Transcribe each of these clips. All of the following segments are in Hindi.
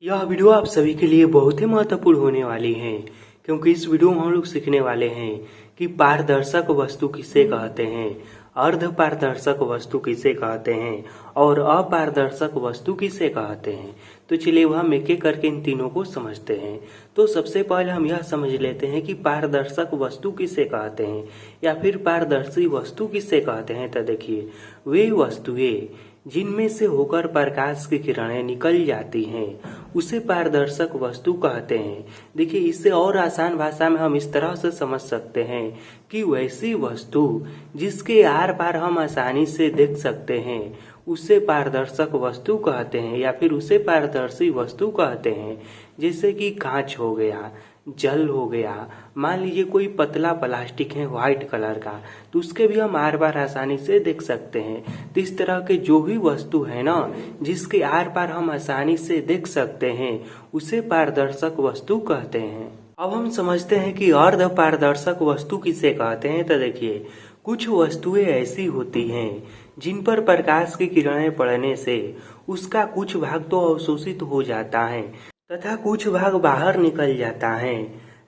यह वीडियो आप सभी के लिए बहुत ही महत्वपूर्ण होने वाली है, क्योंकि इस वीडियो में हम लोग सीखने वाले हैं कि पारदर्शक वस्तु किसे कहते हैं, अर्ध पारदर्शक वस्तु किसे कहते हैं और अपारदर्शक वस्तु किसे कहते हैं। तो चलिए हम एक एक करके इन तीनों को समझते हैं। तो सबसे पहले हम यह समझ लेते हैं कि पारदर्शक वस्तु किसे कहते हैं या फिर पारदर्शी वस्तु किसे कहते हैं। तो देखिए, वे वस्तुएं जिनमें से होकर प्रकाश की किरणें निकल जाती हैं उसे पारदर्शक वस्तु कहते हैं। देखिए, इससे और आसान भाषा में हम इस तरह से समझ सकते हैं कि वैसी वस्तु जिसके आर पार हम आसानी से देख सकते हैं उसे पारदर्शक वस्तु कहते हैं या फिर उसे पारदर्शी वस्तु कहते हैं। जैसे कि कांच हो गया, जल हो गया, मान लीजिए कोई पतला प्लास्टिक है व्हाइट कलर का, तो उसके भी हम आर पार आसानी से देख सकते हैं। तो इस तरह के जो भी वस्तु है ना जिसके आर पार हम आसानी से देख सकते हैं उसे पारदर्शक वस्तु कहते हैं। अब हम समझते हैं कि अर्ध पारदर्शक वस्तु किसे कहते हैं। तो देखिए, कुछ वस्तुएं ऐसी होती हैं जिन पर प्रकाश की किरणें पड़ने से उसका कुछ भाग तो अवशोषित हो जाता है तथा कुछ भाग बाहर निकल जाता है।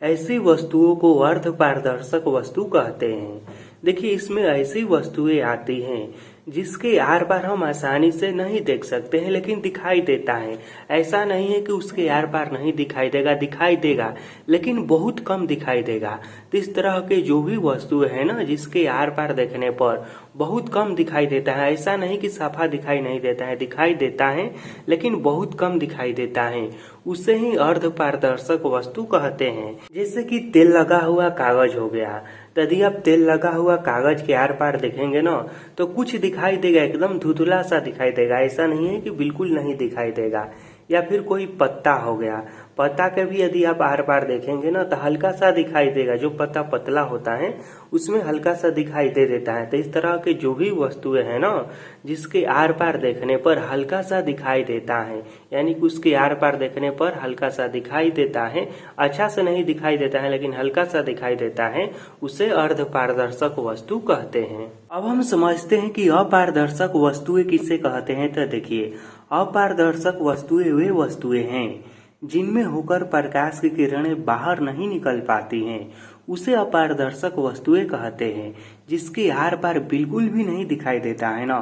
ऐसी वस्तुओं को अर्ध पारदर्शक वस्तु कहते हैं। देखिए, इसमें ऐसी वस्तुएं आती हैं जिसके आर पार हम आसानी से नहीं देख सकते हैं लेकिन दिखाई देता है। ऐसा नहीं है कि उसके आर पार नहीं दिखाई देगा, दिखाई देगा लेकिन बहुत कम दिखाई देगा। तो इस तरह के जो भी वस्तुएं है ना जिसके आर पार देखने पर बहुत कम दिखाई देता है, ऐसा नहीं कि साफा दिखाई नहीं देता है, दिखाई देता है लेकिन बहुत कम दिखाई देता है, उसे ही अर्ध पारदर्शक वस्तु कहते हैं। जैसे कि तेल लगा हुआ कागज हो गया, यदि आप तेल लगा हुआ कागज के आर पार देखेंगे ना तो कुछ दिखाई देगा, एकदम धुंधला सा दिखाई देगा, ऐसा नहीं है कि बिल्कुल नहीं दिखाई देगा। या फिर कोई पत्ता हो गया, पत्ता के भी यदि आप आर पार देखेंगे ना तो हल्का सा दिखाई देगा, जो पत्ता पतला होता है उसमें हल्का सा दिखाई दे देता है। तो इस तरह के जो भी वस्तुएं हैं ना जिसके आर पार देखने पर हल्का सा दिखाई देता है, यानी कि उसके आर पार देखने पर हल्का सा दिखाई देता है, अच्छा से नहीं दिखाई देता है लेकिन हल्का सा दिखाई देता है, उसे अर्ध पारदर्शक वस्तु कहते हैं। अब हम समझते हैं कि अपारदर्शक वस्तुएं किसे कहते हैं। तो देखिए, अपारदर्शक वस्तुएं वे वस्तुएं हैं जिनमें होकर प्रकाश की किरणें बाहर नहीं निकल पाती हैं, उसे अपारदर्शक वस्तुएं कहते हैं। जिसके आर पार बिल्कुल भी नहीं दिखाई देता है ना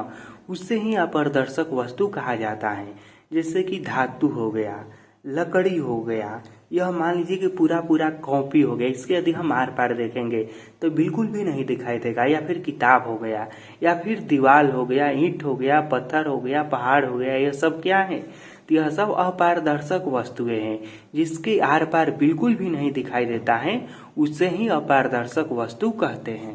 उससे ही अपारदर्शक वस्तु कहा जाता है। जैसे कि धातु हो गया, लकड़ी हो गया, यह मान लीजिए कि पूरा पूरा कॉपी हो गया, इसके यदि हम आर पार देखेंगे तो बिल्कुल भी नहीं दिखाई देगा। या फिर किताब हो गया, या फिर दीवार हो गया, ईंट हो गया, पत्थर हो गया, पहाड़ हो गया, यह सब क्या है? तो यह सब अपारदर्शक वस्तुएं हैं जिसके आर पार बिल्कुल भी नहीं दिखाई देता है, उसे ही अपारदर्शक वस्तु कहते हैं।